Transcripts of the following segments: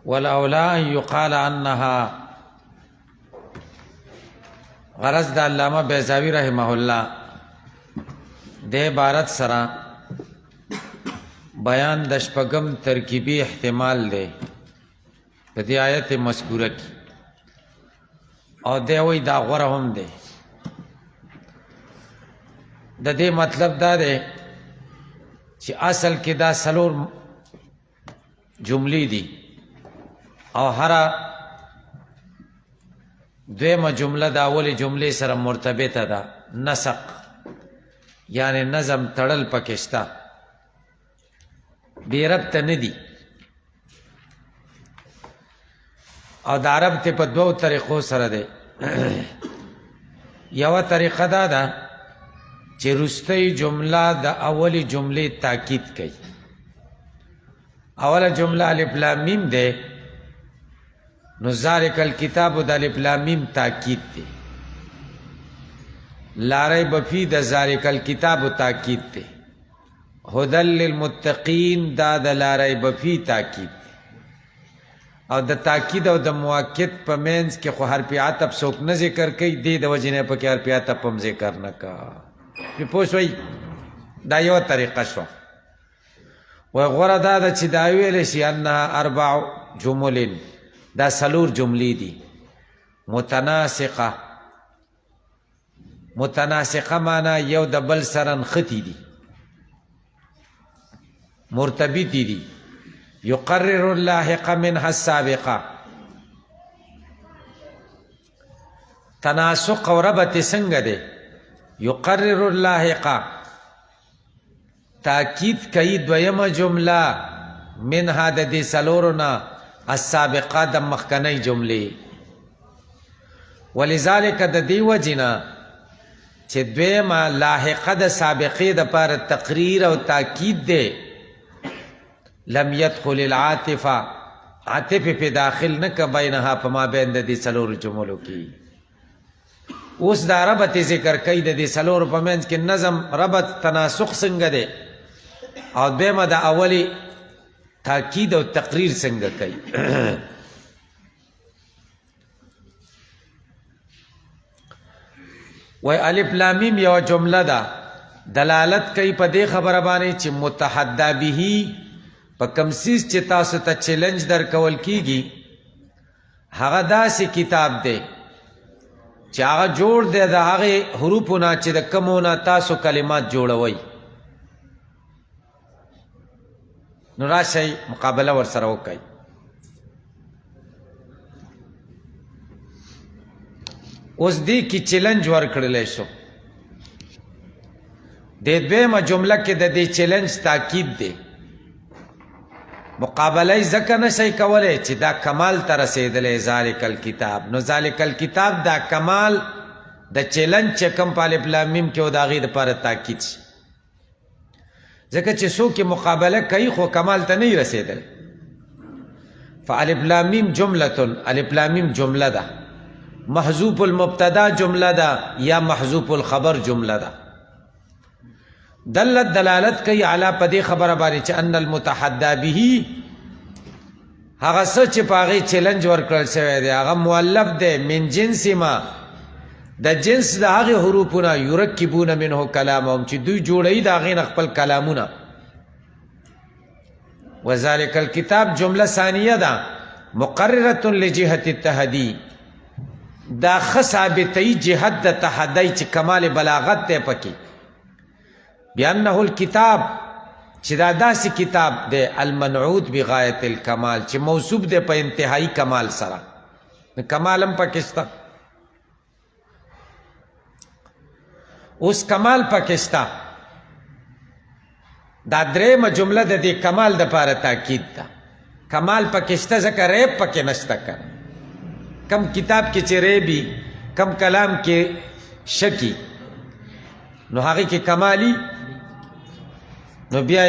والاولا ان يقال انها غرض د علامه بیضاوی رحمه الله د عبارت سره بیان د شپږم ترکیبی احتمال دی په دې آیت مذکوره کې او دی وی دا غوره هم دی. د دې مطلب دا دی چې اصل کې دا څلور جملې دي او هر دویمه جمله د اولې جملې سره مرتبطه ده، نسق یعنی نظم تړل پکې شته، بې ربطه نه دي. او دا ربط په دوو طریقو سره دی. یوه طریقه دا ده چې وروستۍ جمله د اولې جملې تاکید کوي. اوله جمله الف لام میم دی، نو ذالک الکتاب د الف لام میم تاکید دی. لا ریب فی د ذالک الکتاب تاکید دی. هدی للمتقین دا د لا ریب فی تاکید دی. او د تاکید او د مؤکد په منځ کې خو حرف عطف څوک نه ذکر کوي، دې د وجې نه پکې حرف عطف هم ذکر نه کا. پوه شوئ؟ دا یوه طریقه شوه. وی غوره دا ده چې دا ویلی شي انها اربع جمل، دا څلور جملې دي متناسقه. متناسقه معنا یو د بل سره نښتي دي، مرتبطې دي. یقرر اللاحق منها السابقه. تناسق او ربط څنګه دی؟ یقرر اللاحق تاکید کوي دویمه جمله منها د دې څلورو نه السابقه د مخکنۍ جملې. ولذلک د دې وجې نه چې دویمه لاحقه د سابقې دپاره تقریر او تاکید دی، لم يدخل العاطفه، عاطفه په داخل نه که بینها په ما بین د دې څلورو جملو کې. اوس دا ربط ذکر کوي د دې څلورو په منځ کې نظم ربط تناسق څنګه دی، او دویمه د اولې تاکید او تقریر څنګه کوي. وی الف لام میم یوه جمله ده، دلالت کوي په دې خبره باندې چې متحده به په کوم څیز چې تاسو ته چیلنج درکول کیږي هغه داسې کتاب دی چې هغه جوړ دی د هغې حروفو نه چې د کومو نه تاسو کلمات جوړوئ. نو راشئ مقابله ورسره وکئ. اوس دې کې چیلنج ورکړلی شو. د دویمه جمله کې د دې چیلنج تاکید دی. مقابله یې ځکه نشئ کولی چې دا کمال ته رسېدلی ذالک الکتاب. نو ذالک الکتاب دا کمال د چیلنج چې کوم په الف لام میم کې و د هغې دپاره تاکید شي. ځکه چې څوک یې مقابله کوي خو کمال ته نه یې رسېدلی. فالف لام میم جملتون، الف لام میم جمله ده، محذوف المبتدا جمله ده یا محذوف الخبر جمله ده. دلت دلالت کوي علی په دې خبره باندې چې ان المتحدى به هغه څه چې په هغې چیلنج ورکړل شوی دی هغه مؤلف دی من جنس ما، د جنس د هغې حروفو نه یرکبون منه کلامهم چې دوی جوړوي د هغې نه خپل کلامونه. وذلک الکتاب جمله ثانیه ده مقررة لجهة التحدي، دا ښه ثابتوي جهت د تحدی چې کمال بلاغت دی پکې. بأنه الكتاب چې دا داسې کتاب دی المنعوت بغایت الکمال چې موصوف دی په انتهایی کمال سره. کمال هم پکې شته. اوس کمال پکې شته. دا درېیمه جمله د دې کمال دپاره تاکید ده. کمال پکې شته ځکه ریب پکې نشته که. کم کتاب کې چې ریبي، کم کلام کې شکی، نو هغې کې کمالی، نو بیا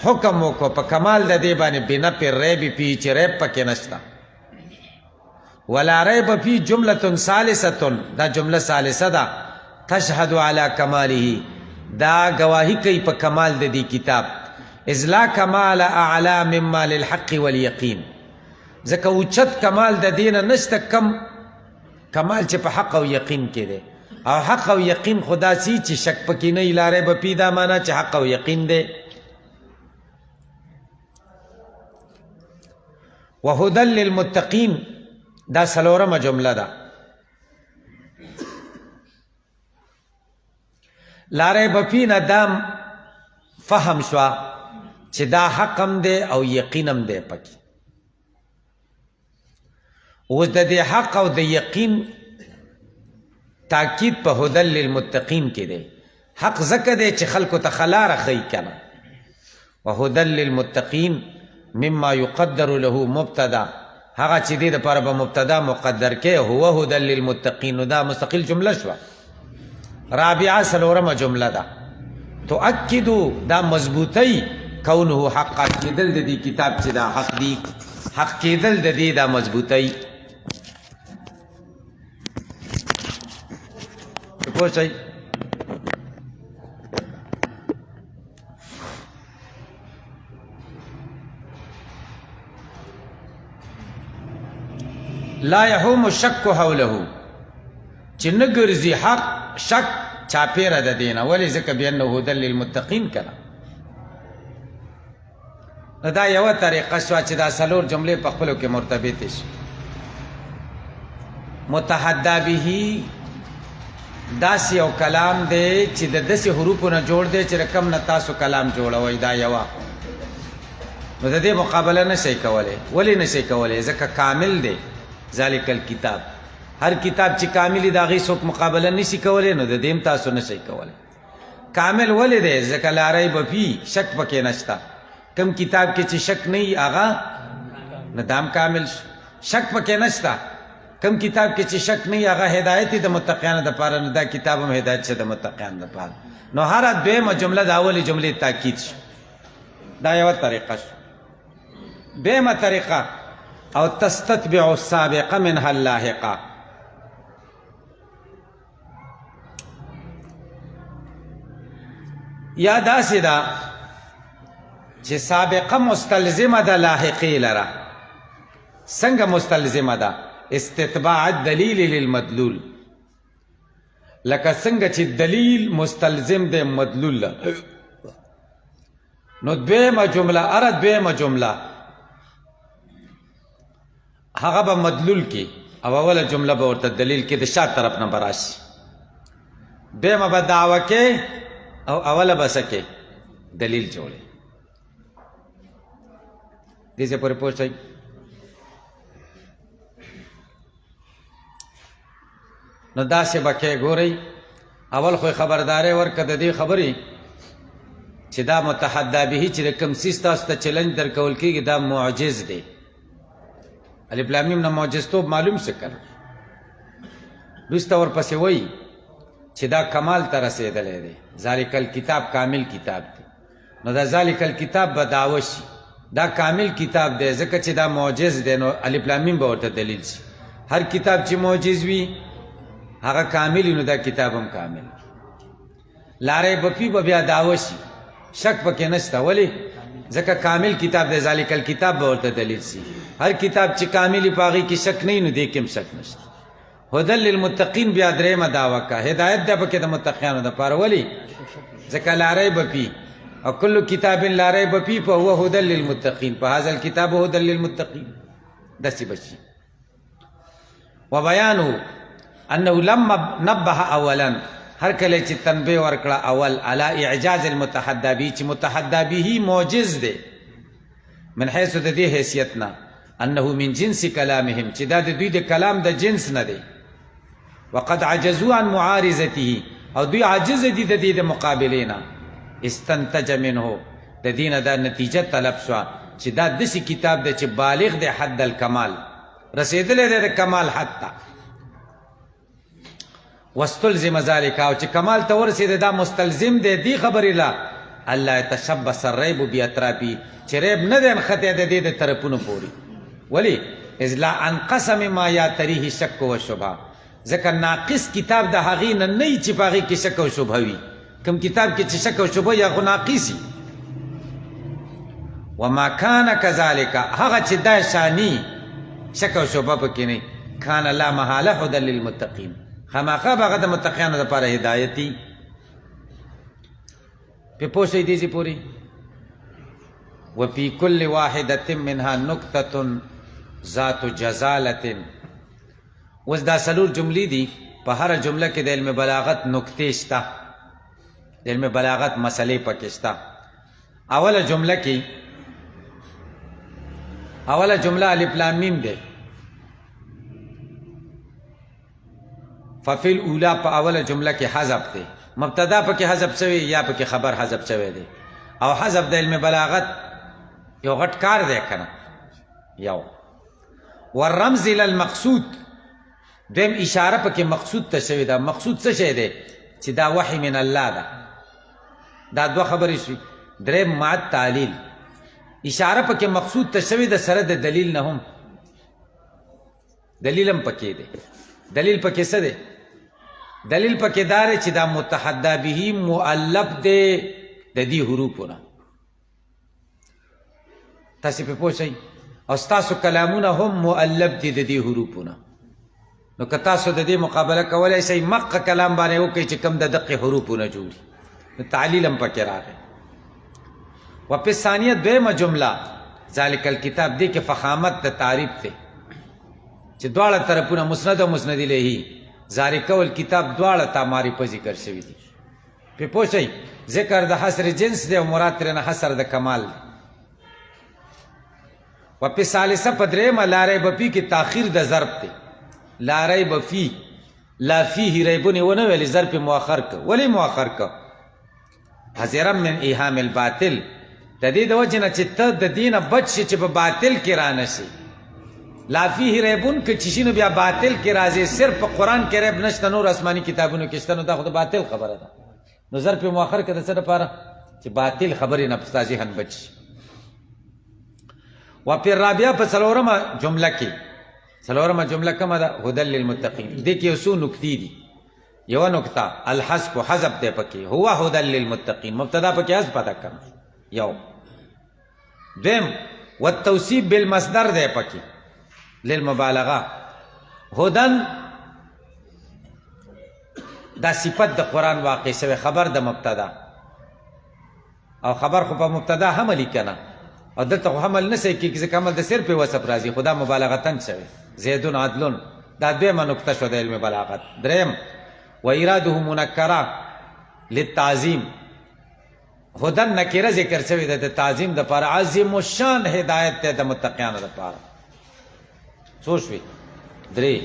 حکم وکړو په کمال د دې باندې بنفي ریب فی چې ریب پکې نشته. ولا ریب فی جمله ثالثه، دا جمله ثالثه ده تشهد علی کماله، دا گواهی کوي په کمال د دې کتاب. اذ لا کمال اعلی مما للحق والیقین، ځکه اوچت کمال د دې نه نشته کم کمال چې په حق او یقین کې دی او حق او یقین خدا سی چې شک پکې نه لا ریب فی دا معنا چې حق او یقین دی وهدى للمتقین دا سلورمه جمله ده لا ریب فی نه دام فهم شوا چې دا حق هم دی او یقین هم دی پکې اوس د دې حق او د یقین تاکید په هدى للمتقین کې دی حق ځکه دی چې خلکو ته خلاره ښیي کنه وهدى للمتقین مما يقدر له مبتدا هغه چې دې دپاره به مبتدا مقدر کې هو هدى للمتقین دا مستقل جمله شوه رابعه سلورمه جمله ده تؤکدو دا مضبوطی کونه حقا کېدل د دې کتاب چې دا حق دی حق کېدل د دې دا مضبوطی پوه شئ لا يحوم الشك حوله چې نه ګرځي حق شک چاپیره د دینه ولې ځکه بأنه هدى للمتقین کړه دا یوه طریقه شوه چې دا څلور جملې په خپلو کې مرتبطې شي متحدا به داسې یو کلام دی چې د داسې حروفو نه جوړ دی چې رقم نه تاسو کلام جوړوئ دا یوه نو د دې مقابله نشئ کولی ولې نشئ کولی ځکه کامل دی ذالک الکتاب هر کتاب چې کاملی د هغې څوک مقابله نشي کولی نو د دې هم تاسو نشئ کولی کامل ولې دی ځکه لا ریب فی شک پکې نشته کم کتاب کې چې شک نه وي هغه نو دا هم کامل شک پکې نشته کم کتاب کې چې شک نه وي هغه هدایت د متقیانو دپاره نو دا کتاب هم هدایت شه د متقیانو دپاره نو هره دویمه جمله د اولې جملې تاکید شو دا یوه طریقه شو دویمه طریقه او تستتبع السابقه منها اللاحقه یا داسې ده چې سابقه مستلزمه ده لاحقې لره څنګه مستلزمه ده استتباع الدلیل للمدلول لکه څنګه چې دلیل مستلزم دی مدلول له نو دویمه جمله اره دویمه جمله هغه به مدلول کې او اوله جمله به ورته دلیل کې د شا طرف نه به راشي دویمه به دعوه کې او اوله به څه کې دلیل جوړې دې ځای پورې پوه شئ نو داسې به کې ګورئ اول خو خبرداری ورکړه د دې خبرې چې دا متحدا به چې د کوم څیز تاسو ته چلنج درکول کېږي دا معجز دی الف لام میم نه معجزتوب معلوم څه کړه وروسته ورپسې وایي چې دا کمال ته رسېدلی دی ذالک الکتاب کامل کتاب دی نو دا ذالک الکتاب به دعوه شي دا کامل کتاب دی ځکه چې دا معجز دی نو الف لام میم به ورته دلیل شي هر کتاب چې معجز وي هغه کامل نو دا کتاب هم کامل لا ریب فی به بیا دعوه شي شک پکې نشته ولې ځکه کامل کتاب دی ذالک الکتاب به ورته دلیل شي هر کتاب چې کامل په هغې کې شک نه وي نو دې کې هم شک نشته هدى للمتقین بیا درېیمه دعوه کا هدایت ده پکې د متقیانو دپاره ولې ځکه لا ریب فی او کل کتاب لا ریب فی فهو هدى للمتقین فهذا الکتاب هدى للمتقین داسې بشي وبیانه انه لما نبه اولا هر کله چې تنبیه ورکړه اول علی اعجاز المتحدا به چې متحدا به معجز دی من حیث د دې حیثیت نه انه من جنس کلامهم چې دا د دوی د کلام د جنس نه دی وقد عجزوا عن معارضته او دوی عاجز دي د دې د مقابلې نه استنتج منه د دې نه دا نتیجه طلب شوه چې دا داسې کتاب دی چې بالغ دی حد الکمال رسېدلی دی د کمال حد ته واستلزم ذلك او چې کمال ته ورسېده دا مستلزم دی دې خبرې له الله يتشبث الريب باطرافه چې ریب نه دی نښتی د دې د طرفونو پورې ولې اذ لا انقص مما یاتریه الشک والشبهه ځکه ناقص کتاب د هغې نه نه وي چې په هغې کې شک او شبهه وي کوم کتاب کې چې شک او شبهه یا خو ناقص وي وما کان کذلک هغه چې دا شانی شک او شبهه پکې نه کان لا محاله هدى للمتقین خامخا هغه د متقیانو لپاره هدایتي په پوه شئ دې پوری وفي كل واحدة منها نكتة ذات جزالة اوس دا څلور جملې دي په هر جمله کې د علم بلاغت نکتې شته د علم بلاغت مسلې پکې شته اوله جمله الف لام میم ده ففي الاولى په اوله جمله کې حذف ده مبتدا پکې حذف شوی یا پکې خبر حذف شوی دی او حذف د علم بلاغت یو غټ کار دی کنه یو والرمز الى المقصود دیم اشاره پکې مقصود ته شوی دا مقصود څه شی دی چې دا وحی من الله ده دا دوه خبرې شوي دریم مع تعلیل اشاره پکې مقصود ته شوی د سره د دلیل نه هم دلیل هم پکې دی دلیل پکې څه دی دلیل پکې دار چې دا متحدى به مؤلف دی د دې حروفونه تاسو په پوه شئ او ستاسو کلامونه هم مؤلف دي د دې حروفونه نو که تاسو د دې مقابله کولی شئ مقه کلام باندې وکړئ چې کوم د دقې حروفونه جوړي نو تعلیل هم پکې راغی وفي الثانیه دویمه جمله ذلک الکتاب دې کې فخامت د تعریف دی چې دواړه طرفونه مسند او مسند الیه ذالک الکتاب دواړه ته معرفه ذکر شوي دي په پوه شئ ذکر د حصر جنس دی او مراد ترېنه حصر د کمال دی وفي الثالثه په درېیمه لا ریب فی کې تاخیر د ظرف دی لا ریب فی لا فیه ریبون ونه ویل ظرف مؤخر که ولی مؤخر که حذرا من ایهام الباطل د دې د وجې نه چې ته د دې نه بچ شي چې په باطل کې رانه شي لا فیه ریبون که چې شي نو بیا باطل کې راځي صرف په قرآن کې ریب نشته نور آسماني کتابونو کې شته نو دا خو د باطل خبره ده نو ظرف مؤخر که د څه دپاره چې باطل خبرې نه په ستا ذهن بچ شي وفي الرابعه په څلورمه جمله کې څلورمه جمله کومه ده هدى للمتقین دې کې یو څو نکتې دي یوه نکته الحذف حذف دی پکې هو هدى للمتقین مبتدا پکې حذف پتا کړه یو دویم والتوصیف بالمصدر دی پکې للمبالغه هدن دا صفت د قرآن واقع شوی خبر د مبتدا او خبر خو په مبتدا حمل کنه او دلته خو حمل نه کوي ځکه حمل د صرف وصف راځي خدا مبالغتن شوی زیدون عدلون دا دویمه نکته شو د علم بلاغت دریم و اراده منکره للتعظیم هدن نکره ذکر شوی د تعظیم د پر عظیم الشان هدایت ته د متقینانو لپاره سوچوي درې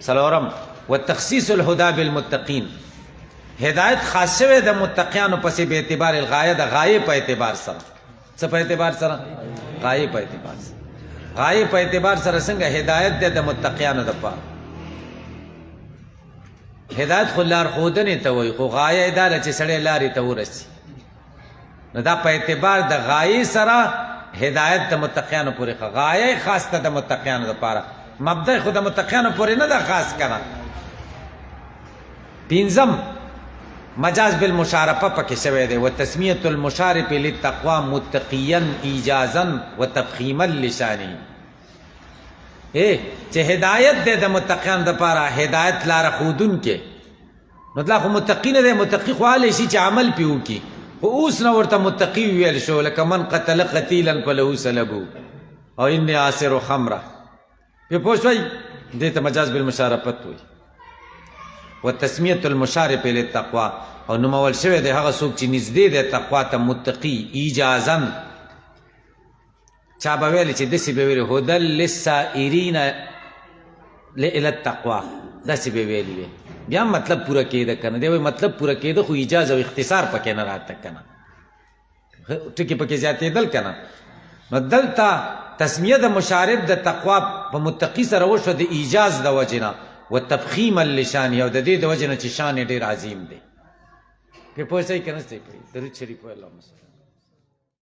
څلورم وتخصیص الهدى بالمتقین هدایت خاص شوی د متقینانو پسې به اعتبار الغایه د غایه په اعتبار سره څه په اعتبار سره غایه په اعتبار سره غایه په اعتبار سره څنګه هدایت د متقینانو لپاره هدایت خو لار ښودنې ته وایي خو غایه دا ده چې سړی لارې ته ورسي نو دا په اعتبار د غایې سره هدایت د متقینانو پورې غایه خاص ته د متقینانو لپاره مبدا خو د متقینانو پورې نه ده خاص کنه پنځم مجاز بالمشارفه پکې شوی دی وتسمیه المشارف للتقوى متقیا ایجازا وتفخیما لشانه چې هدایت دی د متقین لپاره هدایت لار خودون کې نو دا خو متقین دی متقی خو حالی شي چې عمل پې وکړي خو اوس نه ورته متقی ویل شو لکه من قتل قتیلا فله سلبو او انی عاصر خمره پې پوه شوئ دې ته مجاز بالمشارفت وایي وتسمیه المشارف للتقوى او نومول شوی دی هغه څوک چې نږدې دی تقوا ته متقی ایجازا چا به ویل چې داسې به ویلي هدى للسائرین الى التقوى داسې به ویلي وي بیا مطلب پوره کېده که نه دی وایي مطلب پوره کېده خو ایجاز او اختصار پکې نه راته که نه ټکي پکې زیاتېدل که نه نو دلته تسمیه د مشارف د تقوا په متقي سره وشوه د ایجاز د وجې نه وتفخیما لشان او د دې د وجې نه چې شان یې ډېر عظیم دی پې پوه شئ که نه شئ پوهېږي درود شریف وایه اللهم صل